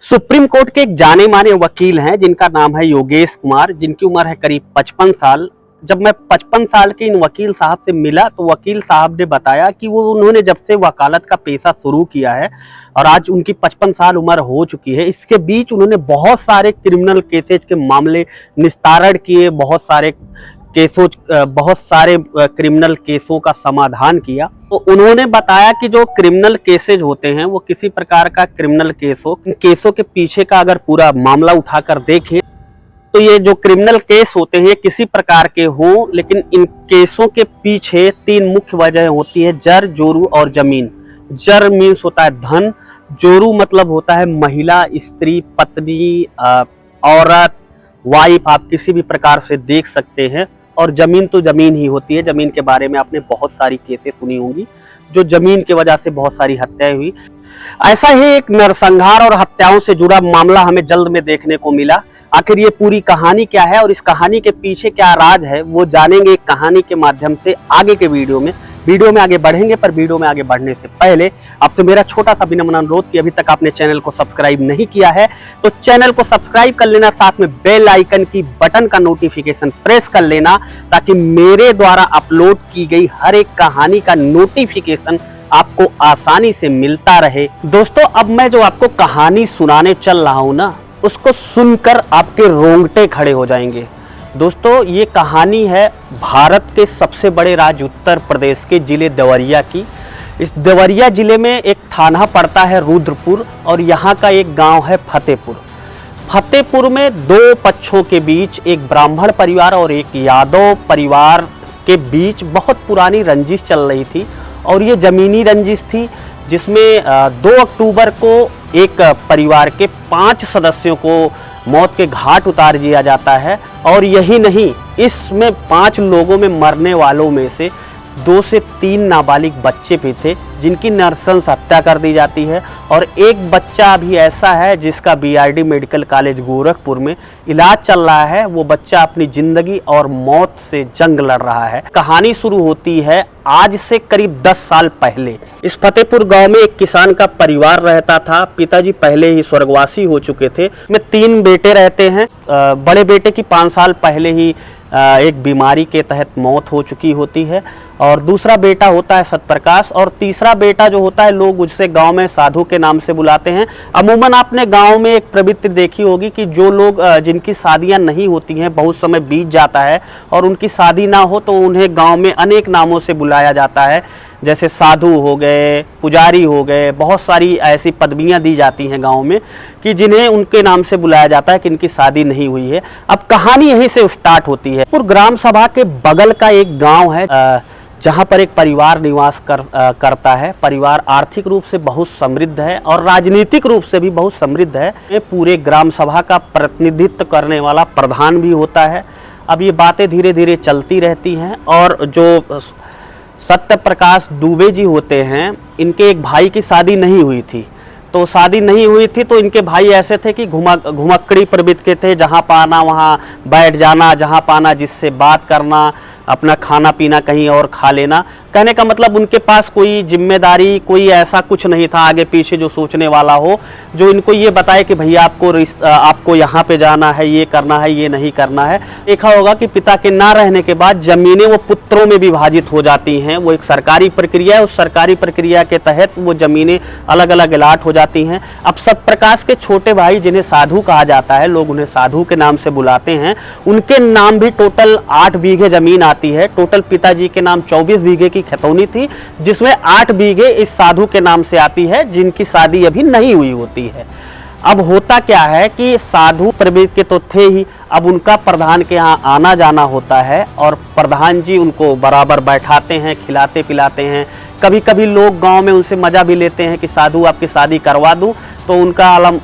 Supreme court के एक जाने माने वकील हैं जिनका नाम है योगेश कुमार, जिनकी उम्र है करीब 55 साल। जब मैं 55 साल के इन वकील साहब से मिला तो वकील साहब ने बताया कि उन्होंने जब से वकालत का पेशा शुरू किया है और आज उनकी 55 साल उम्र हो चुकी है, इसके बीच उन्होंने बहुत सारे क्रिमिनल केसेज के मामले निस्तारण किए, बहुत सारे क्रिमिनल केसों का समाधान किया। तो उन्होंने बताया कि जो क्रिमिनल केसेज होते हैं वो किसी प्रकार का क्रिमिनल केस हो, केसों के पीछे का अगर पूरा मामला उठाकर देखें तो ये जो क्रिमिनल केस होते हैं किसी प्रकार के हों, लेकिन इन केसों के पीछे तीन मुख्य वजह होती है: जर, जोरू और जमीन। जर मीन्स होता है धन, जोरू मतलब होता है महिला, स्त्री, पत्नी, औरत, वाइफ, आप किसी भी प्रकार से देख सकते हैं। और जमीन तो जमीन ही होती है। जमीन के बारे में आपने बहुत सारी केसेस सुनी होंगी, जो जमीन की वजह से बहुत सारी हत्याएं हुई। ऐसा ही एक नरसंहार और हत्याओं से जुड़ा मामला हमें जल्द में देखने को मिला। आखिर ये पूरी कहानी क्या है और इस कहानी के पीछे क्या राज है, वो जानेंगे एक कहानी के माध्यम से आगे के वीडियो में आगे बढ़ेंगे। पर वीडियो में आगे बढ़ने से पहले आपसे मेरा छोटा सा विनम्र अनुरोध कि अभी तक आपने चैनल को सब्सक्राइब नहीं किया है तो चैनल को सब्सक्राइब कर लेना, साथ में बेल आइकन की बटन का नोटिफिकेशन प्रेस कर लेना, ताकि मेरे द्वारा अपलोड की गई हर एक कहानी का नोटिफिकेशन आपको आसानी से मिलता रहे। दोस्तों, अब मैं जो आपको कहानी सुनाने चल रहा हूं ना, उसको सुनकर आपके रोंगटे खड़े हो जाएंगे। दोस्तों, ये कहानी है भारत के सबसे बड़े राज्य उत्तर प्रदेश के जिले देवरिया की। इस देवरिया जिले में एक थाना पड़ता है रुद्रपुर और यहाँ का एक गांव है फतेहपुर। फतेहपुर में दो पक्षों के बीच, एक ब्राह्मण परिवार और एक यादव परिवार के बीच बहुत पुरानी रंजिश चल रही थी और ये जमीनी रंजिश थी, जिसमें 2 अक्टूबर को एक परिवार के 5 सदस्यों को मौत के घाट उतार दिया जाता है। और यही नहीं, इसमें 5 लोगों में मरने वालों में से 2 से 3 नाबालिग बच्चे भी थे, जिनकी नृशंस हत्या कर दी जाती है। और एक बच्चा भी ऐसा है जिसका बीआरडी मेडिकल कॉलेज गोरखपुर में इलाज चल रहा है। वो बच्चा अपनी जिंदगी और मौत से जंग लड़ रहा है। कहानी शुरू होती है आज से करीब 10 साल पहले। इस फतेहपुर गांव में एक किसान का परिवार रहता था। पिताजी पहले ही स्वर्गवासी हो चुके थे। में 3 बेटे रहते हैं। बड़े बेटे की 5 साल पहले ही एक बीमारी के तहत मौत हो चुकी होती है और दूसरा बेटा होता है सतप्रकाश, और तीसरा बेटा जो होता है, लोग उसे गांव में साधु के नाम से बुलाते हैं। अमूमन आपने गांव में एक प्रवृत्ति देखी होगी कि जो लोग जिनकी शादियां नहीं होती हैं, बहुत समय बीत जाता है और उनकी शादी ना हो तो उन्हें गांव में अनेक नामों से बुलाया जाता है, जैसे साधु हो गए, पुजारी हो गए। बहुत सारी ऐसी पदवियां दी जाती हैं गांव में कि जिन्हें उनके नाम से बुलाया जाता है कि इनकी शादी नहीं हुई है। अब कहानी यहीं से स्टार्ट होती है। ग्राम सभा के बगल का एक गांव है जहां पर एक परिवार निवास करता है। परिवार आर्थिक रूप से बहुत समृद्ध है और राजनीतिक रूप से भी बहुत समृद्ध है। ये पूरे ग्राम सभा का प्रतिनिधित्व करने वाला प्रधान भी होता है। अब ये बातें धीरे धीरे चलती रहती हैं और जो सत्यप्रकाश दुबे जी होते हैं, इनके एक भाई की शादी नहीं हुई थी। तो शादी नहीं हुई थी तो इनके भाई ऐसे थे कि घुमक्कड़ी प्रवृत्ति के थे, जहाँ पाना वहाँ बैठ जाना, जहाँ पाना जिससे बात करना, अपना खाना पीना कहीं और खा लेना। कहने का मतलब उनके पास कोई जिम्मेदारी, कोई ऐसा कुछ नहीं था आगे पीछे जो सोचने वाला हो, जो इनको ये बताए कि भैया आपको यहाँ पे जाना है, ये करना है, ये नहीं करना है। देखा होगा कि पिता के ना रहने के बाद जमीनें वो पुत्रों में विभाजित हो जाती हैं। वो एक सरकारी प्रक्रिया है, उस सरकारी प्रक्रिया के तहत वो जमीनें अलग अलग अलाट हो जाती हैं। अब सतप्रकाश के छोटे भाई, जिन्हें साधु कहा जाता है, लोग उन्हें साधु के नाम से बुलाते हैं, उनके नाम भी टोटल 8 बीघे जमीन आती है। टोटल पिताजी के नाम 24 बीघे की खतौनी थी, जिसमें 8 बीघे इस साधु के नाम से आती है, जिनकी शादी अभी नहीं हुई होती है। अब होता क्या है कि साधु प्रवृत्ति के तो थे ही, अब उनका प्रधान के यहाँ आना जाना होता है और प्रधान जी उनको बराबर बैठाते हैं, खिलाते पिलाते हैं। कभी कभी लोग गांव में उनसे मजा भी लेते हैं कि साधु आपकी शादी करवा दूं। तो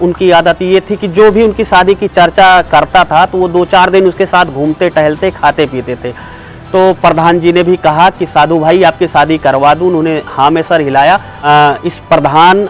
उनकी आदत ये थी कि जो भी उनकी शादी की चर्चा करता था तो वो 2-4 दिन उसके साथ घूमते टहलते खाते पीते थे। तो प्रधान जी ने भी कहा कि साधु भाई आपकी शादी करवा दूं। उन्होंने हाँ में सर हिलाया। इस प्रधान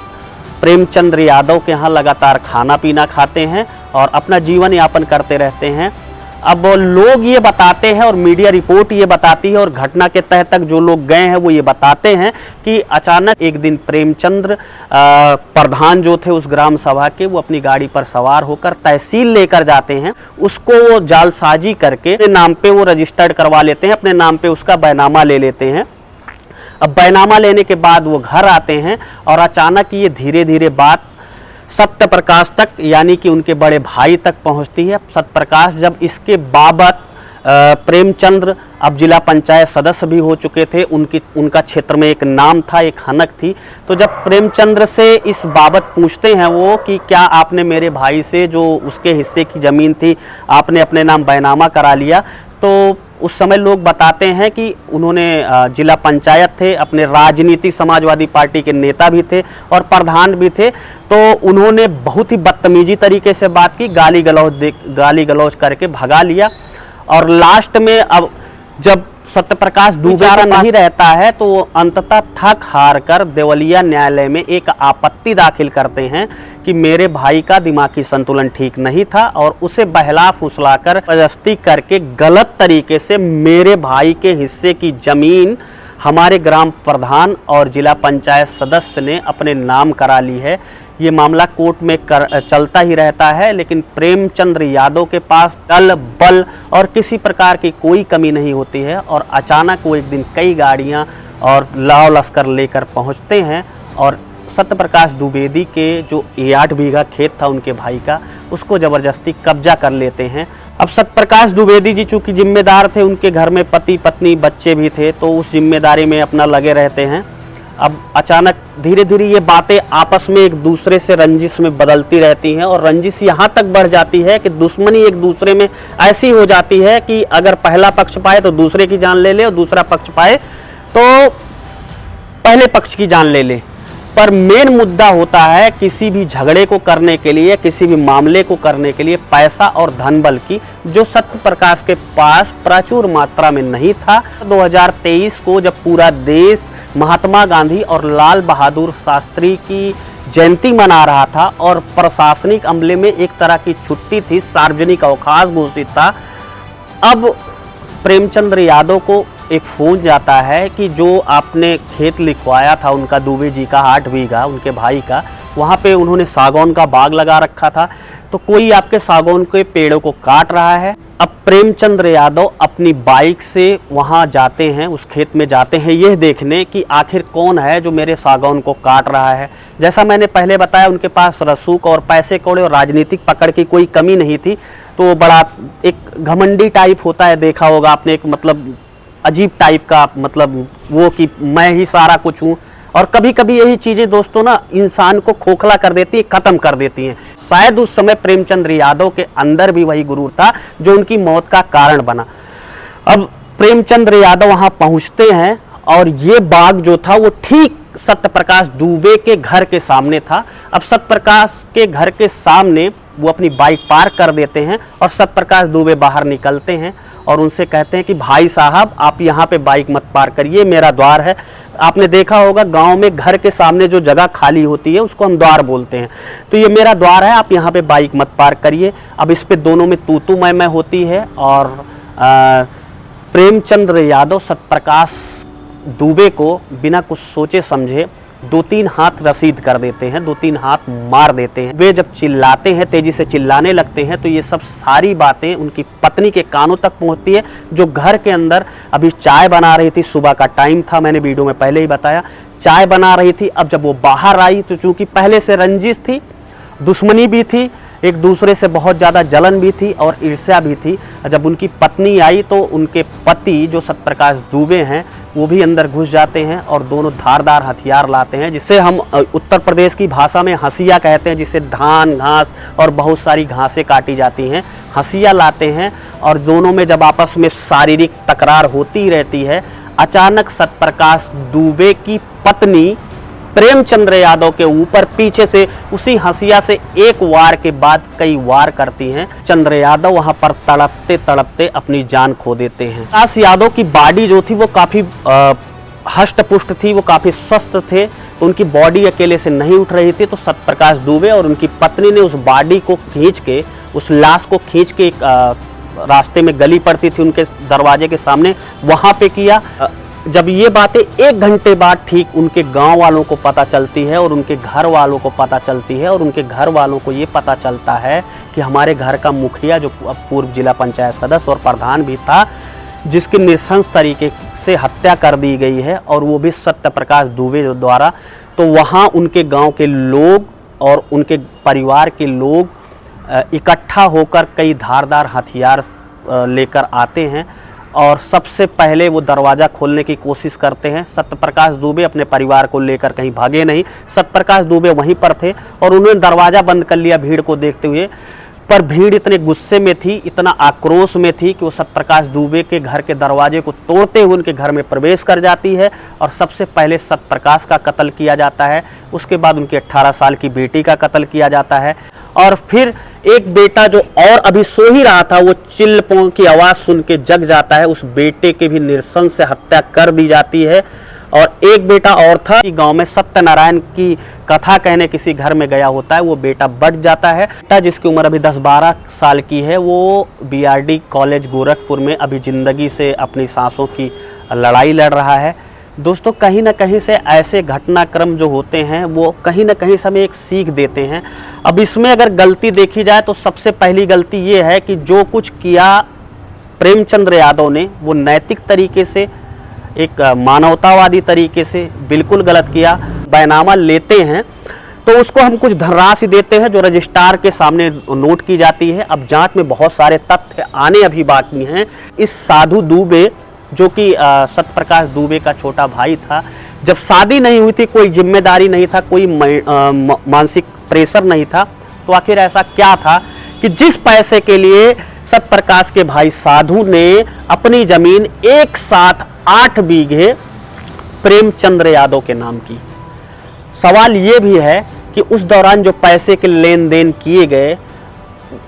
प्रेमचंद्र यादव के यहाँ लगातार खाना पीना खाते हैं और अपना जीवन यापन करते रहते हैं। अब लोग ये बताते हैं और मीडिया रिपोर्ट ये बताती है और घटना के तह तक जो लोग गए हैं वो ये बताते हैं कि अचानक एक दिन प्रेमचंद्र प्रधान जो थे उस ग्राम सभा के, वो अपनी गाड़ी पर सवार होकर तहसील लेकर जाते हैं। उसको वो जालसाजी करके अपने नाम पे वो रजिस्टर्ड करवा लेते हैं, अपने नाम पे उसका बैनामा ले लेते हैं। अब बैनामा लेने के बाद वो घर आते हैं और अचानक ये धीरे धीरे बात सत्य प्रकाश तक, यानी कि उनके बड़े भाई तक पहुंचती है। सत्य प्रकाश जब इसके बाबत प्रेमचंद्र अब जिला पंचायत सदस्य भी हो चुके थे, उनका क्षेत्र में एक नाम था, एक हनक थी। तो जब प्रेमचंद्र से इस बाबत पूछते हैं वो कि क्या आपने मेरे भाई से जो उसके हिस्से की ज़मीन थी आपने अपने नाम बैनामा करा लिया, तो उस समय लोग बताते हैं कि उन्होंने जिला पंचायत थे, अपने राजनीति समाजवादी पार्टी के नेता भी थे और प्रधान भी थे, तो उन्होंने बहुत ही बदतमीजी तरीके से बात की, गाली गलौज करके भगा लिया। और लास्ट में अब जब सत्यप्रकाश दुबारा नहीं रहता है तो वो अंततः थक हार कर देवलिया न्यायालय में एक आपत्ति दाखिल करते हैं कि मेरे भाई का दिमागी संतुलन ठीक नहीं था और उसे बहला फुसलाकर जबरदस्ती करके गलत तरीके से मेरे भाई के हिस्से की जमीन हमारे ग्राम प्रधान और जिला पंचायत सदस्य ने अपने नाम करा ली है। ये मामला कोर्ट में चलता ही रहता है, लेकिन प्रेमचंद्र यादव के पास दल बल और किसी प्रकार की कोई कमी नहीं होती है और अचानक वो एक दिन कई गाड़ियां और लाव लश्कर लेकर पहुंचते हैं और सत्यप्रकाश द्विवेदी के जो 8 बीघा खेत था उनके भाई का, उसको ज़बरदस्ती कब्जा कर लेते हैं। अब सत्यप्रकाश द्विवेदी जी चूँकि जिम्मेदार थे, उनके घर में पति पत्नी बच्चे भी थे, तो उस जिम्मेदारी में अपना लगे रहते हैं। अब अचानक धीरे धीरे ये बातें आपस में एक दूसरे से रंजिश में बदलती रहती हैं और रंजिश यहाँ तक बढ़ जाती है कि दुश्मनी एक दूसरे में ऐसी हो जाती है कि अगर पहला पक्ष पाए तो दूसरे की जान ले ले और दूसरा पक्ष पाए तो पहले पक्ष की जान ले ले। पर मेन मुद्दा होता है किसी भी झगड़े को करने के लिए, किसी भी मामले को करने के लिए पैसा और धन बल की, जो सत्य प्रकाश के पास प्रचुर मात्रा में नहीं था। 2023 को जब पूरा देश महात्मा गांधी और लाल बहादुर शास्त्री की जयंती मना रहा था और प्रशासनिक अमले में एक तरह की छुट्टी थी, सार्वजनिक अवकाश घोषित था, अब प्रेमचंद्र यादव को एक फोन जाता है कि जो आपने खेत लिखवाया था उनका दुबे जी का 8 बीघा उनके भाई का, वहाँ पे उन्होंने सागौन का बाग लगा रखा था, तो कोई आपके सागौन के पेड़ों को काट रहा है। अब प्रेमचंद्र यादव अपनी बाइक से वहाँ जाते हैं, उस खेत में जाते हैं यह देखने कि आखिर कौन है जो मेरे सागौन को काट रहा है। जैसा मैंने पहले बताया, उनके पास रसूख और पैसे कौड़े और राजनीतिक पकड़ की कोई कमी नहीं थी, तो बड़ा एक घमंडी टाइप होता है, देखा होगा आपने, एक मतलब अजीब टाइप का, मतलब वो कि मैं ही सारा कुछ हूँ। और कभी कभी यही चीज़ें दोस्तों ना इंसान को खोखला कर देती है, ख़त्म कर देती हैं। शायद उस समय प्रेमचंद्र यादव के अंदर भी वही गुरूर था जो उनकी मौत का कारण बना। अब प्रेमचंद्र यादव वहाँ पहुँचते हैं और ये बाग जो था वो ठीक सत्यप्रकाश दुबे के घर के सामने था। अब सत्यप्रकाश के घर के सामने वो अपनी बाइक पार्क कर देते हैं और सत्यप्रकाश दुबे बाहर निकलते हैं और उनसे कहते हैं कि भाई साहब आप यहाँ पे बाइक मत पार्क करिए, मेरा द्वार है। आपने देखा होगा गांव में घर के सामने जो जगह खाली होती है उसको हम द्वार बोलते हैं, तो ये मेरा द्वार है, आप यहाँ पे बाइक मत पार्क करिए। अब इस पे दोनों में तू मैं होती है और प्रेमचंद्र यादव सत्यप्रकाश दुबे को बिना कुछ सोचे समझे 2-3 हाथ रसीद कर देते हैं, 2-3 हाथ मार देते हैं। वे जब चिल्लाते हैं, तेजी से चिल्लाने लगते हैं, तो ये सब सारी बातें उनकी पत्नी के कानों तक पहुंचती है, जो घर के अंदर अभी चाय बना रही थी। सुबह का टाइम था, मैंने वीडियो में पहले ही बताया, चाय बना रही थी। अब जब वो बाहर आई तो चूंकि पहले से रंजिश थी, दुश्मनी भी थी, एक दूसरे से बहुत ज़्यादा जलन भी थी और ईर्ष्या भी थी। जब उनकी पत्नी आई तो उनके पति जो सत्यप्रकाश दुबे हैं वो भी अंदर घुस जाते हैं और दोनों धारदार हथियार लाते हैं, जिसे हम उत्तर प्रदेश की भाषा में हंसिया कहते हैं, जिससे धान घास और बहुत सारी घासें काटी जाती हैं। हंसिया लाते हैं और दोनों में जब आपस में शारीरिक तकरार होती रहती है, अचानक सत्यप्रकाश दुबे की पत्नी प्रेमचंद्र यादव के ऊपर पीछे से उसी हंसिया से एक वार के बाद कई वार करती हैं। चंद्र यादव वहां पर तड़पते तड़पते अपनी जान खो देते हैं। प्रकाश यादव की बॉडी जो थी वो काफ़ी हष्ट पुष्ट थी, वो काफ़ी स्वस्थ थे, तो उनकी बॉडी अकेले से नहीं उठ रही थी। तो सत्यप्रकाश दुबे और उनकी पत्नी ने उस बॉडी को खींच के, उस लाश को खींच के एक रास्ते में गली पड़ती थी उनके दरवाजे के सामने, वहाँ पे किया। जब ये बातें 1 घंटे बाद ठीक उनके गांव वालों को पता चलती है और उनके घर वालों को पता चलती है, और उनके घर वालों को ये पता चलता है कि हमारे घर का मुखिया जो पूर्व जिला पंचायत सदस्य और प्रधान भी था, जिसकी नृशंस तरीके से हत्या कर दी गई है, और वो भी सत्य प्रकाश दुबे द्वारा, तो वहाँ उनके गांव के लोग और उनके परिवार के लोग इकट्ठा होकर कई धारदार हथियार लेकर आते हैं और सबसे पहले वो दरवाज़ा खोलने की कोशिश करते हैं। सत्यप्रकाश दुबे अपने परिवार को लेकर कहीं भागे नहीं, सत्यप्रकाश दुबे वहीं पर थे और उन्होंने दरवाज़ा बंद कर लिया भीड़ को देखते हुए। पर भीड़ इतने गुस्से में थी, इतना आक्रोश में थी कि वो सत्यप्रकाश दुबे के घर के दरवाजे को तोड़ते हुए उनके घर में प्रवेश कर जाती है और सबसे पहले सत्यप्रकाश का कत्ल किया जाता है। उसके बाद उनकी 18 साल की बेटी का कत्ल किया जाता है और फिर एक बेटा जो और अभी सो ही रहा था, वो चिल्पों की आवाज़ सुन के जग जाता है। उस बेटे की भी नृशंस से हत्या कर दी जाती है। और एक बेटा और था कि गांव में सत्यनारायण की कथा कहने किसी घर में गया होता है, वो बेटा बच जाता है। बेटा जिसकी उम्र अभी 10-12 साल की है, वो बीआरडी कॉलेज गोरखपुर में अभी ज़िंदगी से अपनी सांसों की लड़ाई लड़ रहा है। दोस्तों, कहीं ना कहीं से ऐसे घटनाक्रम जो होते हैं वो कहीं ना कहीं से हमें एक सीख देते हैं। अब इसमें अगर गलती देखी जाए तो सबसे पहली गलती ये है कि जो कुछ किया प्रेमचंद्र यादव ने, वो नैतिक तरीके से, एक मानवतावादी तरीके से बिल्कुल गलत किया। बैनामा लेते हैं तो उसको हम कुछ धनराशि देते हैं जो रजिस्ट्रार के सामने नोट की जाती है। अब जांच में बहुत सारे तथ्य आने अभी बाकी हैं। इस साधु दुबे जो कि सत्यप्रकाश दुबे का छोटा भाई था, जब शादी नहीं हुई थी, कोई जिम्मेदारी नहीं था, कोई मानसिक प्रेशर नहीं था, तो आखिर ऐसा क्या था कि जिस पैसे के लिए सत्यप्रकाश के भाई साधु ने अपनी जमीन एक साथ 8 बीघे प्रेमचंद्र यादव के नाम की। सवाल ये भी है कि उस दौरान जो पैसे के लेन देन किए गए,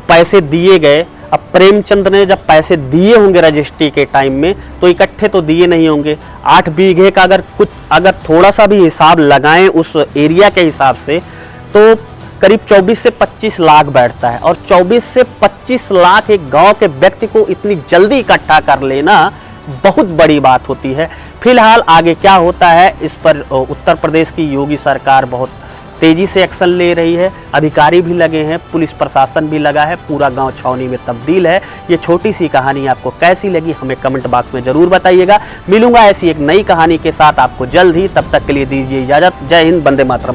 पैसे दिए गए, अब प्रेमचंद्र ने जब पैसे दिए होंगे रजिस्ट्री के टाइम में तो इकट्ठे तो दिए नहीं होंगे। 8 बीघे का अगर थोड़ा सा भी हिसाब लगाएं उस एरिया के हिसाब से तो करीब 24 से 25 लाख बैठता है, और 24 से 25 लाख एक गांव के व्यक्ति को इतनी जल्दी इकट्ठा कर लेना बहुत बड़ी बात होती है। फिलहाल आगे क्या होता है इस पर उत्तर प्रदेश की योगी सरकार बहुत तेजी से एक्शन ले रही है। अधिकारी भी लगे हैं, पुलिस प्रशासन भी लगा है, पूरा गांव छावनी में तब्दील है। ये छोटी सी कहानी आपको कैसी लगी हमें कमेंट बॉक्स में जरूर बताइएगा। मिलूंगा ऐसी एक नई कहानी के साथ आपको जल्द ही, तब तक के लिए दीजिए इजाजत। जय हिंद, वंदे मातरम।